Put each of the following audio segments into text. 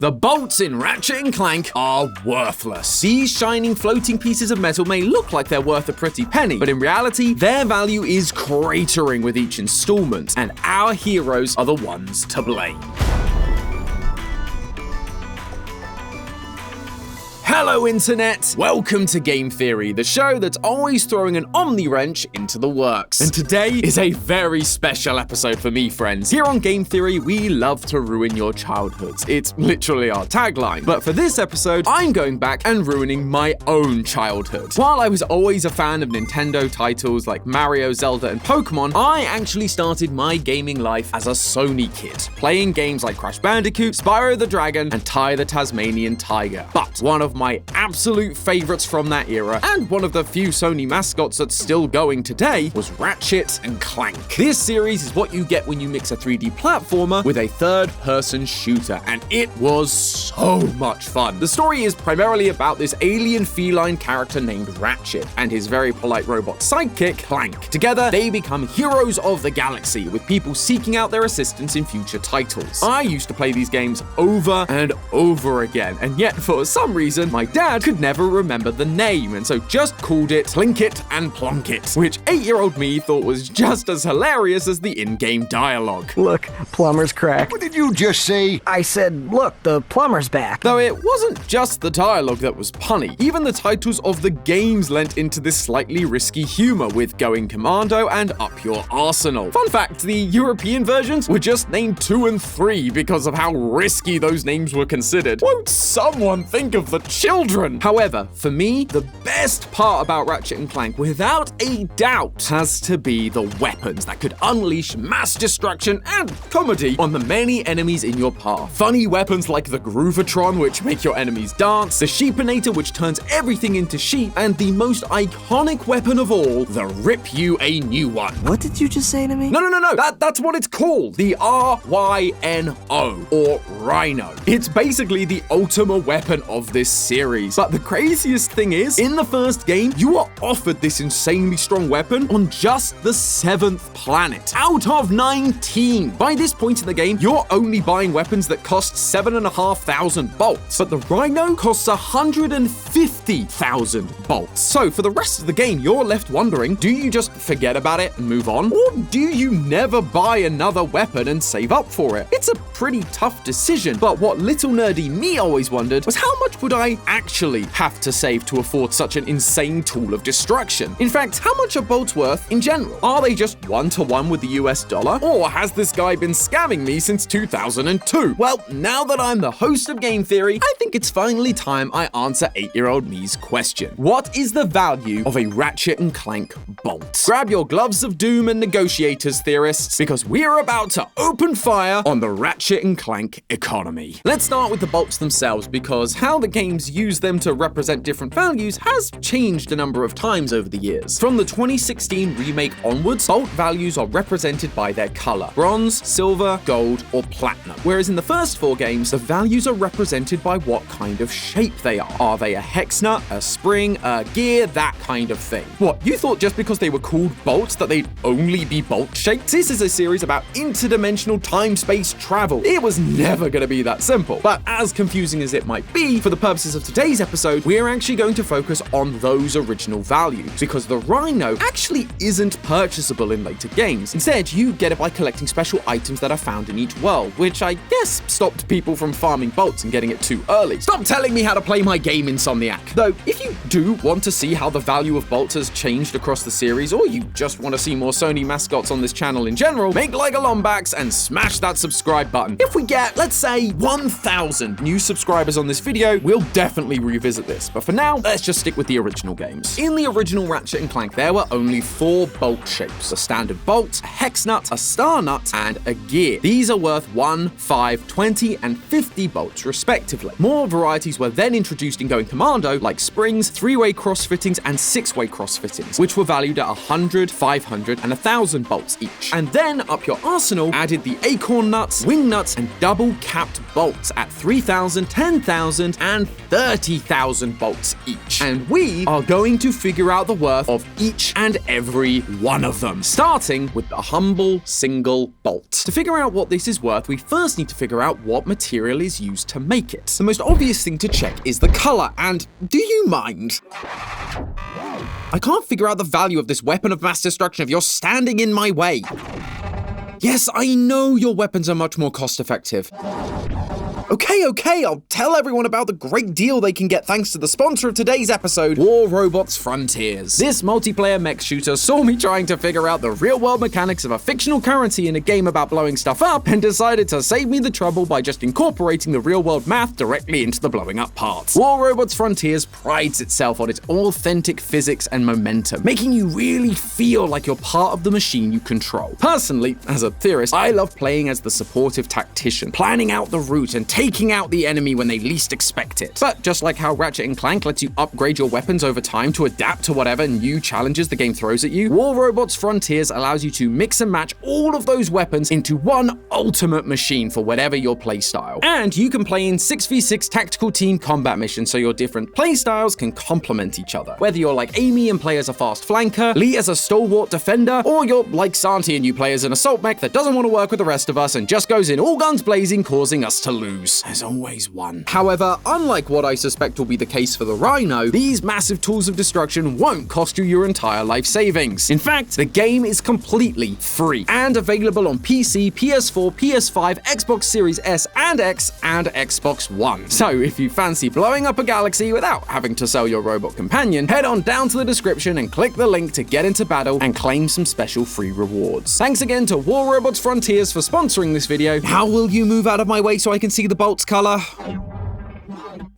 The bolts in Ratchet and Clank are worthless. These shining floating pieces of metal may look like they're worth a pretty penny, but in reality, their value is cratering with each installment, and our heroes are the ones to blame. Hello Internet! Welcome to Game Theory, the show that's always throwing an omni-wrench into the works. And today is a very special episode for me, friends. Here on Game Theory, we love to ruin your childhoods. It's literally our tagline. But for this episode, I'm going back and ruining my own childhood. While I was always a fan of Nintendo titles like Mario, Zelda, and Pokemon, I actually started my gaming life as a Sony kid, playing games like Crash Bandicoot, Spyro the Dragon, and Ty the Tasmanian Tiger. But one of my absolute favorites from that era, and one of the few Sony mascots that's still going today, was Ratchet and Clank. This series is what you get when you mix a 3D platformer with a third-person shooter, and it was so much fun. The story is primarily about this alien feline character named Ratchet and his very polite robot sidekick, Clank. Together, they become heroes of the galaxy, with people seeking out their assistance in future titles. I used to play these games over and over again, and yet, for some reason, my dad could never remember the name, and so just called it Plinkit and Plonkit, which 8-year-old me thought was just as hilarious as the in-game dialogue. Look, plumber's crack. What did you just say? I said, look, the plumber's back. Though it wasn't just the dialogue that was punny. Even the titles of the games lent into this slightly risky humor, with Going Commando and Up Your Arsenal. Fun fact, the European versions were just named 2 and 3 because of how risky those names were considered. Won't someone think of the children? However, for me, the best part about Ratchet and Clank, without a doubt, has to be the weapons that could unleash mass destruction and comedy on the many enemies in your path. Funny weapons like the Groovatron, which make your enemies dance, the Sheepinator, which turns everything into sheep, and the most iconic weapon of all, the Rip You a New One. What did you just say to me? No, that's what it's called. The RYNO, or Rhino. It's basically the ultimate weapon of this series. But the craziest thing is, in the first game, you are offered this insanely strong weapon on just the 7th planet, out of 19. By this point in the game, you're only buying weapons that cost 7,500 bolts, but the Rhino costs 150,000 bolts. So for the rest of the game, you're left wondering, do you just forget about it and move on? Or do you never buy another weapon and save up for it? It's a pretty tough decision, but what little nerdy me always wondered was how much would I actually have to save to afford such an insane tool of destruction? In fact, how much are bolts worth in general? Are they just 1-to-1 with the US dollar? Or has this guy been scamming me since 2002? Well, now that I'm the host of Game Theory, I think it's finally time I answer 8-year-old me's question. What is the value of a Ratchet and Clank bolt? Grab your gloves of doom and negotiators, theorists, because we're about to open fire on the Ratchet and Clank economy. Let's start with the bolts themselves, because how the games use them to represent different values has changed a number of times over the years. From the 2016 remake onwards, bolt values are represented by their color: bronze, silver, gold, or platinum. Whereas in the first 4 games, the values are represented by what kind of shape they are. Are they a hex nut, a spring, a gear, that kind of thing? What, you thought just because they were called bolts that they'd only be bolt shaped? This is a series about interdimensional time-space travel. It was never going to be that simple. But as confusing as it might be, for the purposes of today's episode, we're actually going to focus on those original values, because the Rhino actually isn't purchasable in later games. Instead, you get it by collecting special items that are found in each world, which I guess stopped people from farming bolts and getting it too early. Stop telling me how to play my game, Insomniac. Though, if you do want to see how the value of bolts has changed across the series, or you just want to see more Sony mascots on this channel in general, make like a Lombax and smash that subscribe button. If we get, let's say, 1,000 new subscribers on this video, we'll definitely revisit this. But for now, let's just stick with the original games. In the original Ratchet and Clank, there were only 4 bolt shapes: a standard bolt, a hex nut, a star nut, and a gear. These are worth 1, 5, 20, and 50 bolts respectively. More varieties were then introduced in Going Commando, like springs, 3-way cross fittings, and 6-way cross fittings, which were valued at 100, 500, and 1,000 bolts each. And then Up Your Arsenal added the acorn nuts, wing nuts, and double capped bolts at 3,000, 10,000, and 30,000 bolts each. And we are going to figure out the worth of each and every one of them, starting with the humble single bolt. To figure out what this is worth, we first need to figure out what material is used to make it. The most obvious thing to check is the color, and do you mind? I can't figure out the value of this weapon of mass destruction if you're standing in my way. Yes, I know your weapons are much more cost-effective. Okay, I'll tell everyone about the great deal they can get thanks to the sponsor of today's episode, War Robots Frontiers. This multiplayer mech shooter saw me trying to figure out the real-world mechanics of a fictional currency in a game about blowing stuff up and decided to save me the trouble by just incorporating the real-world math directly into the blowing up parts. War Robots Frontiers prides itself on its authentic physics and momentum, making you really feel like you're part of the machine you control. Personally, as a theorist, I love playing as the supportive tactician, planning out the route and taking out the enemy when they least expect it. But just like how Ratchet and Clank lets you upgrade your weapons over time to adapt to whatever new challenges the game throws at you, War Robots Frontiers allows you to mix and match all of those weapons into one ultimate machine for whatever your playstyle. And you can play in 6v6 tactical team combat missions so your different playstyles can complement each other. Whether you're like Amy and play as a fast flanker, Lee as a stalwart defender, or you're like Santi and you play as an assault mech that doesn't want to work with the rest of us and just goes in all guns blazing, causing us to lose. There's always one. However, unlike what I suspect will be the case for the Rhino, these massive tools of destruction won't cost you your entire life savings. In fact, the game is completely free and available on PC, PS4, PS5, Xbox Series S and X, and Xbox One. So if you fancy blowing up a galaxy without having to sell your robot companion, head on down to the description and click the link to get into battle and claim some special free rewards. Thanks again to War Robots Frontiers for sponsoring this video. How will you move out of my way so I can see the bolt's color?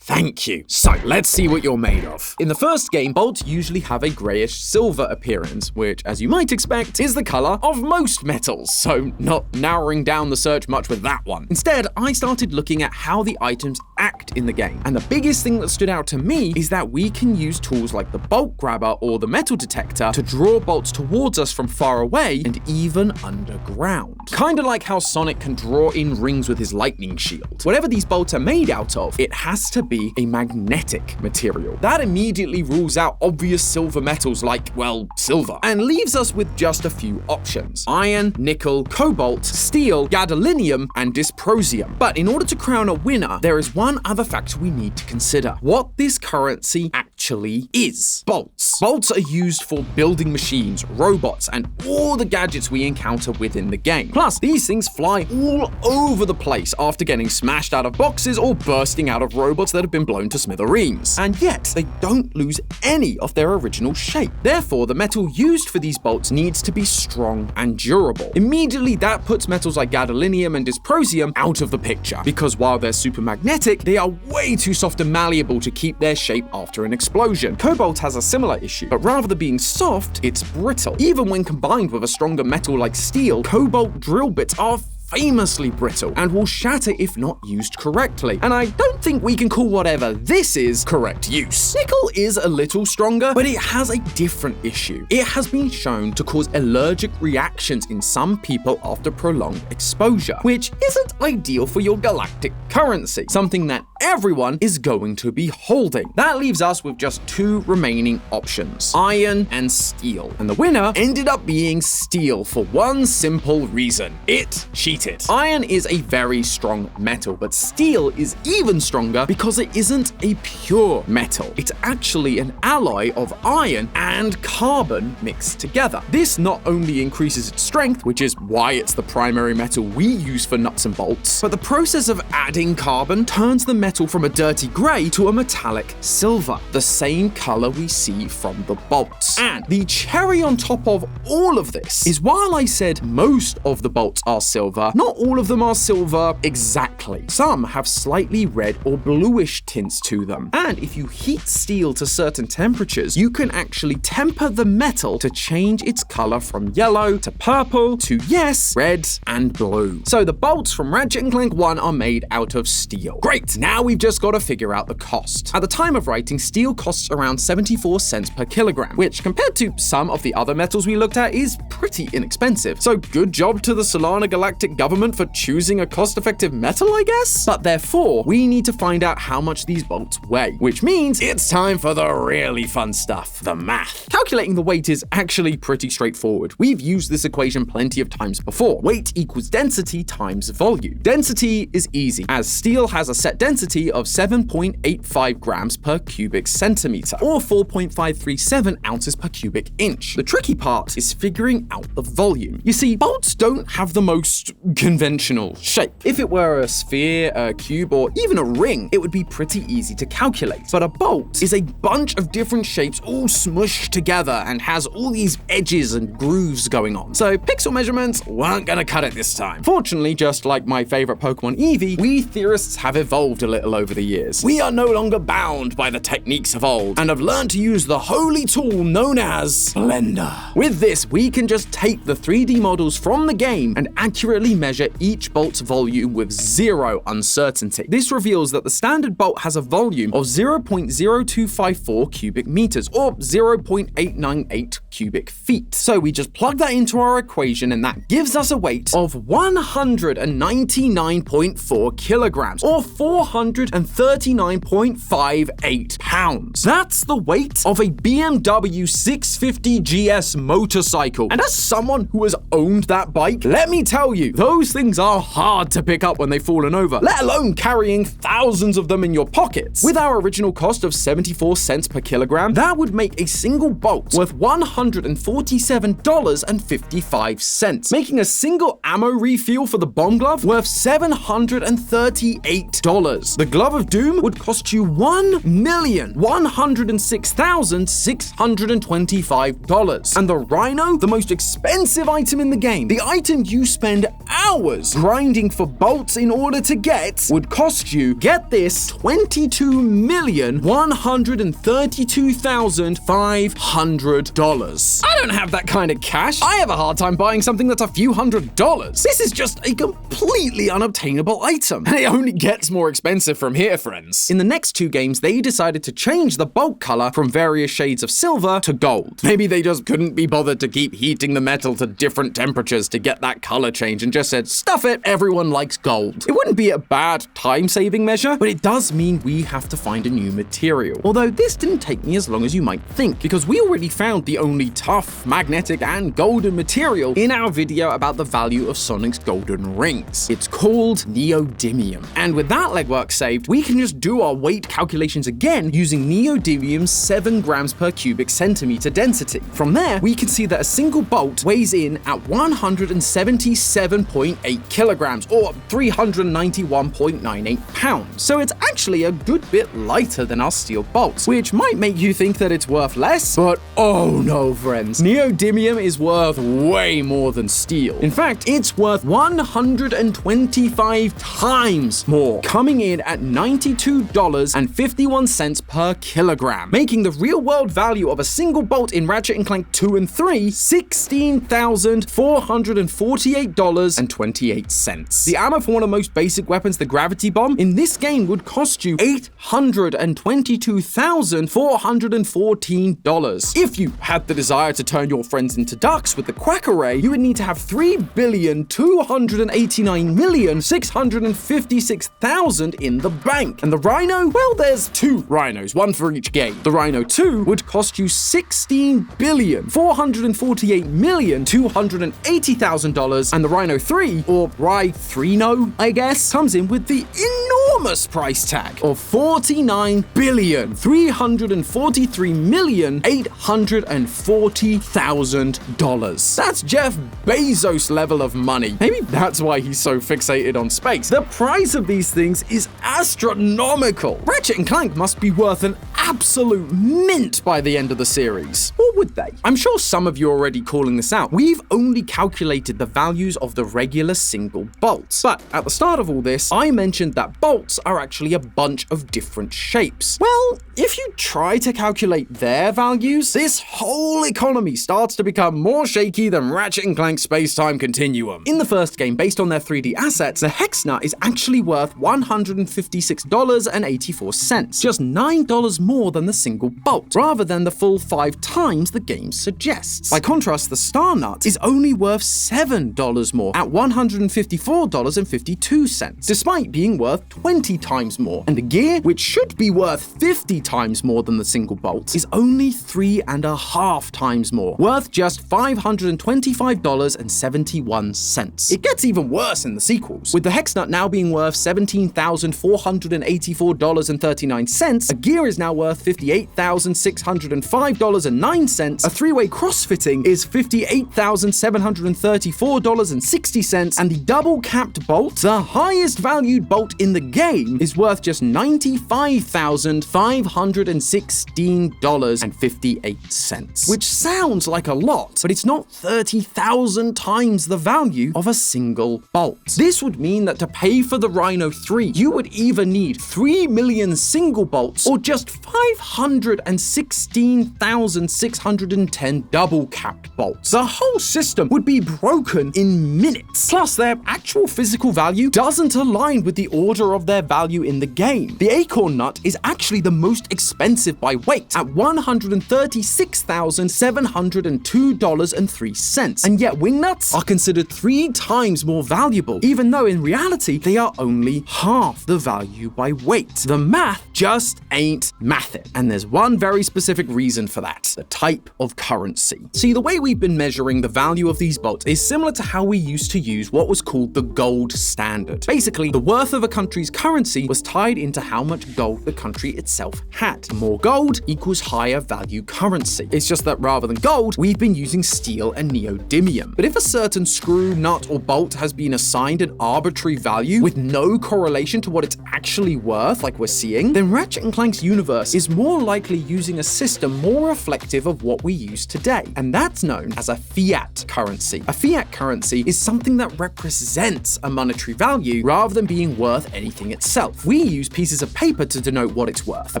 Thank you. So let's see what you're made of. In the first game, bolts usually have a grayish silver appearance, which, as you might expect, is the color of most metals, so not narrowing down the search much with that one. Instead, I started looking at how the items act in the game, and the biggest thing that stood out to me is that we can use tools like the bolt grabber or the metal detector to draw bolts towards us from far away and even underground. Kinda like how Sonic can draw in rings with his lightning shield. Whatever these bolts are made out of, it has to be a magnetic material. That immediately rules out obvious silver metals like, well, silver, and leaves us with just a few options: iron, nickel, cobalt, steel, gadolinium, and dysprosium. But in order to crown a winner, there is one other factor we need to consider: what this currency actually is. Bolts. Bolts are used for building machines, robots, and all the gadgets we encounter within the game. Plus, these things fly all over the place after getting smashed out of boxes or bursting out of robots that have been blown to smithereens. And yet, they don't lose any of their original shape. Therefore, the metal used for these bolts needs to be strong and durable. Immediately, that puts metals like gadolinium and dysprosium out of the picture, because while they're super magnetic, they are way too soft and malleable to keep their shape after an explosion. Cobalt has a similar issue, but rather than being soft, it's brittle. Even when combined with a stronger metal like steel, cobalt drill bits are famously brittle and will shatter if not used correctly. And I don't think we can call whatever this is correct use. Nickel is a little stronger, but it has a different issue. It has been shown to cause allergic reactions in some people after prolonged exposure, which isn't ideal for your galactic currency, something that everyone is going to be holding. That leaves us with just two remaining options: iron and steel. And the winner ended up being steel for one simple reason: it cheated. Iron is a very strong metal, but steel is even stronger because it isn't a pure metal. It's actually an alloy of iron and carbon mixed together. This not only increases its strength, which is why it's the primary metal we use for nuts and bolts, but the process of adding carbon turns the metal from a dirty gray to a metallic silver, the same color we see from the bolts. And the cherry on top of all of this is, while I said most of the bolts are silver, not all of them are silver exactly. Some have slightly red or bluish tints to them. And if you heat steel to certain temperatures, you can actually temper the metal to change its color from yellow to purple to, yes, red and blue. So the bolts from Ratchet and Clank 1 are made out of steel. Great, now we've just got to figure out the cost. At the time of writing, steel costs around 74 cents per kilogram, which compared to some of the other metals we looked at is pretty inexpensive. So good job to the Solana Galactic government for choosing a cost-effective metal, I guess? But therefore, we need to to find out how much these bolts weigh, which means it's time for the really fun stuff, the math. Calculating the weight is actually pretty straightforward. We've used this equation plenty of times before. Weight equals density times volume. Density is easy, as steel has a set density of 7.85 grams per cubic centimeter, or 4.537 ounces per cubic inch. The tricky part is figuring out the volume. You see, bolts don't have the most conventional shape. If it were a sphere, a cube, or even a ring, it would be pretty easy to calculate. But a bolt is a bunch of different shapes all smushed together and has all these edges and grooves going on. So pixel measurements weren't gonna cut it this time. Fortunately, just like my favorite Pokemon Eevee, we theorists have evolved a little over the years. We are no longer bound by the techniques of old and have learned to use the holy tool known as Blender. With this, we can just take the 3D models from the game and accurately measure each bolt's volume with zero uncertainty. This reveals that the standard bolt has a volume of 0.0254 cubic meters, or 0.898 cubic feet. So we just plug that into our equation and that gives us a weight of 199.4 kilograms, or 439.58 pounds. That's the weight of a BMW 650 GS motorcycle. And as someone who has owned that bike, let me tell you, those things are hard to pick up when they've fallen over, let alone carrying thousands of them in your pockets. With our original cost of 74 cents per kilogram, that would make a single bolt worth $147.55, making a single ammo refill for the bomb glove worth $738. The glove of doom would cost you $1,106,625. And the rhino, the most expensive item in the game, the item you spend hours grinding for bolts in order to get, would cost you, get this, $22,132,500. I don't have that kind of cash. I have a hard time buying something that's a few $100s. This is just a completely unobtainable item, and it only gets more expensive from here, friends. In the next two games, they decided to change the bolt color from various shades of silver to gold. Maybe they just couldn't be bothered to keep heating the metal to different temperatures to get that color change and just said, stuff it, everyone likes gold. It wouldn't be a bad time-saving measure, but it does mean we have to find a new material. Although this didn't take me as long as you might think, because we already found the only tough, magnetic, and golden material in our video about the value of Sonic's golden rings. It's called neodymium. And with that legwork saved, we can just do our weight calculations again using neodymium's 7 grams per cubic centimeter density. From there, we can see that a single bolt weighs in at 177.8 kilograms, or 391.98 pounds. So it's actually a good bit lighter than our steel bolts, which might make you think that it's worth less, but oh no, friends. Neodymium is worth way more than steel. In fact, it's worth 125 times more, coming in at $92.51 per kilogram, making the real-world value of a single bolt in Ratchet and Clank 2 and 3 $16,448.28. The ammo for one of the most basic weapons, the gravity bomb, in this game would cost you $822,414. If you had the desire to turn your friends into ducks with the quack array, you would need to have 3,289,656,000 in the bank. And the Rhino? Well, there's two Rhinos, one for each game. The Rhino 2 would cost you $16,448,280,000, and the Rhino 3, or Rhino, I guess, comes in with the enormous price tag of $49,343,840,000. That's Jeff Bezos level of money. Maybe that's why he's so fixated on space. The price of these things is astronomical. Ratchet and Clank must be worth an absolute mint by the end of the series. Or would they? I'm sure some of you are already calling this out. We've only calculated the values of the regular single bolts. But at the start of all this, I mentioned that bolts are actually a bunch of different shapes. Well, if you try to calculate their values, this whole economy starts to become more shaky than Ratchet and Clank's space-time continuum. In the first game, based on their 3D assets, the hex nut is actually worth $156.84, just $9 more than the single bolt, rather than the full 5 times the game suggests. By contrast, the star nut is only worth $7 more, at $154.52, despite being worth $20 20 times more, and a gear, which should be worth 50 times more than the single bolt, is only 3.5 times more, worth just $525.71. It gets even worse in the sequels, with the hex nut now being worth $17,484.39, a gear is now worth $58,605.09, a three-way crossfitting is $58,734.60, and the double-capped bolt, the highest valued bolt in the game, is worth just $95,516.58, which sounds like a lot, but it's not 30,000 times the value of a single bolt. This would mean that to pay for the Rhino 3, you would either need 3 million single bolts or just 516,610 double-capped bolts. The whole system would be broken in minutes. Plus, their actual physical value doesn't align with the order of their value in the game. The acorn nut is actually the most expensive by weight at $136,702.03, and yet wing nuts are considered 3 times more valuable, even though in reality they are only half the value by weight. The math just ain't mathin', and there's one very specific reason for that: the type of currency. See, the way we've been measuring the value of these bolts is similar to how we used to use what was called the gold standard. Basically, the worth of a country's currency was tied into how much gold the country itself had. More gold equals higher value currency. It's just that rather than gold, we've been using steel and neodymium. But if a certain screw, nut, or bolt has been assigned an arbitrary value with no correlation to what it's actually worth, like we're seeing, then Ratchet and Clank's universe is more likely using a system more reflective of what we use today, and that's known as a fiat currency. A fiat currency is something that represents a monetary value rather than being worth anything itself. We use pieces of paper to denote what it's worth. A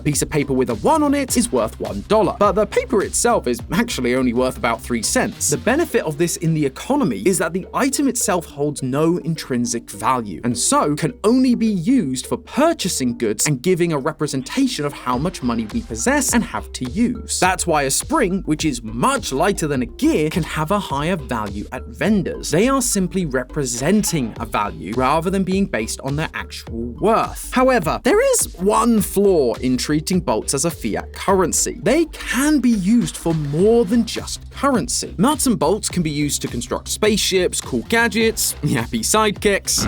piece of paper with a 1 on it is worth $1, but the paper itself is actually only worth about 3 cents. The benefit of this in the economy is that the item itself holds no intrinsic value, and so can only be used for purchasing goods and giving a representation of how much money we possess and have to use. That's why a spring, which is much lighter than a gear, can have a higher value at vendors. They are simply representing a value rather than being based on their actual worth. However, there is one flaw in treating bolts as a fiat currency. They can be used for more than just currency. Nuts and bolts can be used to construct spaceships, cool gadgets, yappy sidekicks.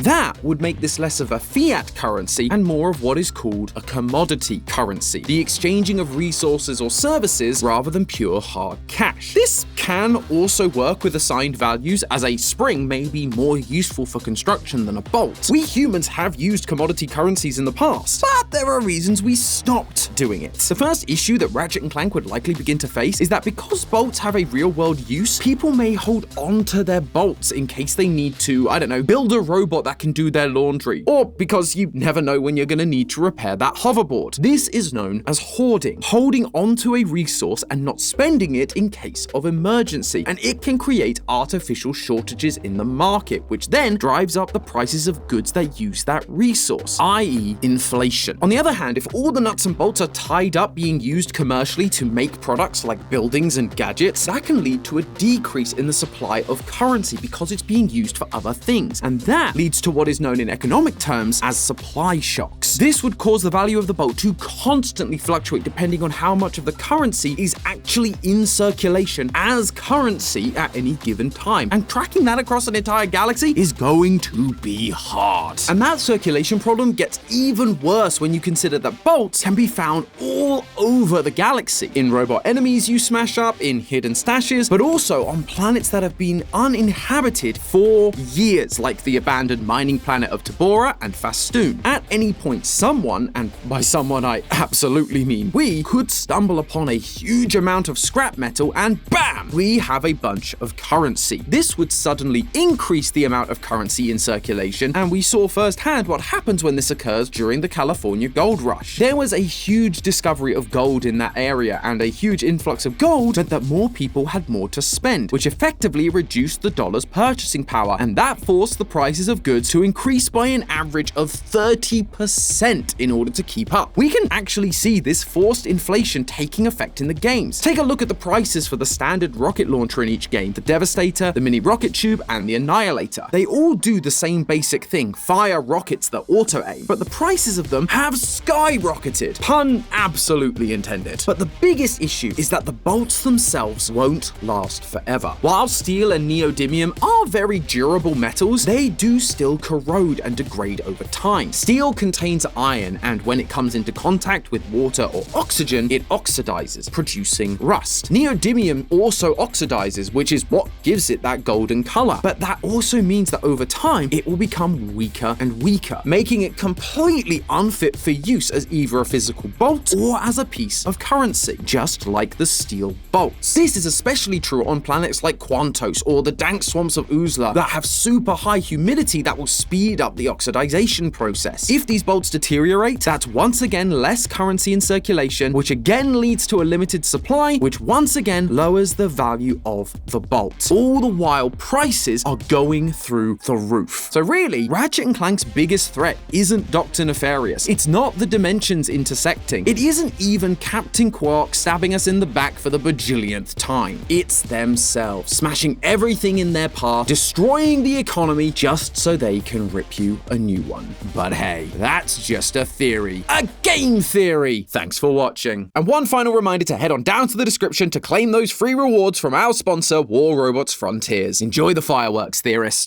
That would make this less of a fiat currency and more of what is called a commodity currency, the exchanging of resources or services rather than pure hard cash. This can also work with assigned values, as a spring may be more useful for construction than a bolt. We humans have used commodity currencies in the past, but there are reasons we stopped doing it. The first issue that Ratchet and Clank would likely begin to face is that because bolts have a real-world use, people may hold on to their bolts in case they need to, build a robot that can do their laundry, or because you never know when you're going to need to repair that hoverboard. This is known as hoarding, holding onto a resource and not spending it in case of emergency, and it can create artificial shortages in the market, which then drives up the prices of goods that use that resource, i.e. inflation. On the other hand, if all the nuts and bolts are tied up being used commercially to make products like buildings and gadgets, that can lead to a decrease in the supply of currency because it's being used for other things, and that leads to what is known in economic terms as supply shocks. This would cause the value of the bolt to constantly fluctuate depending on how much of the currency is actually in circulation as currency at any given time, and tracking that across an entire galaxy is going to be hard. And that circulation problem gets even worse when you consider that bolts can be found all over the galaxy, in robot enemies you smash up, in hidden stashes, but also on planets that have been uninhabited for years, like the abandoned mining planet of Tabora and Fastoon. At any point, someone, and by someone I absolutely mean we, could stumble upon a huge amount of scrap metal and bam! We have a bunch of currency. This would suddenly increase the amount of currency in circulation, and we saw firsthand what happens when this occurs during the California gold rush. There was a huge discovery of gold in that area, and a huge influx of gold meant that more people had more to spend, which effectively reduced the dollar's purchasing power, and that forced the prices of goods to increase by an average of 30% 10% in order to keep up. We can actually see this forced inflation taking effect in the games. Take a look at the prices for the standard rocket launcher in each game, the Devastator, the mini rocket tube, and the Annihilator. They all do the same basic thing, fire rockets that auto-aim, but the prices of them have skyrocketed. Pun absolutely intended. But the biggest issue is that the bolts themselves won't last forever. While steel and neodymium are very durable metals, they do still corrode and degrade over time. Steel contains iron, and when it comes into contact with water or oxygen, it oxidizes, producing rust. Neodymium also oxidizes, which is what gives it that golden color. But that also means that over time, it will become weaker and weaker, making it completely unfit for use as either a physical bolt or as a piece of currency, just like the steel bolts. This is especially true on planets like Quantos or the dank swamps of Uzla that have super high humidity that will speed up the oxidization process. If these bolts deteriorate, that's once again less currency in circulation, which again leads to a limited supply, which once again lowers the value of the bolt. All the while, prices are going through the roof. So really, Ratchet and Clank's biggest threat isn't Dr. Nefarious. It's not the dimensions intersecting. It isn't even Captain Quark stabbing us in the back for the bajillionth time. It's themselves, smashing everything in their path, destroying the economy just so they can rip you a new one. But hey, that's just a theory. A game theory! Thanks for watching. And one final reminder to head on down to the description to claim those free rewards from our sponsor, War Robots Frontiers. Enjoy the fireworks, theorists.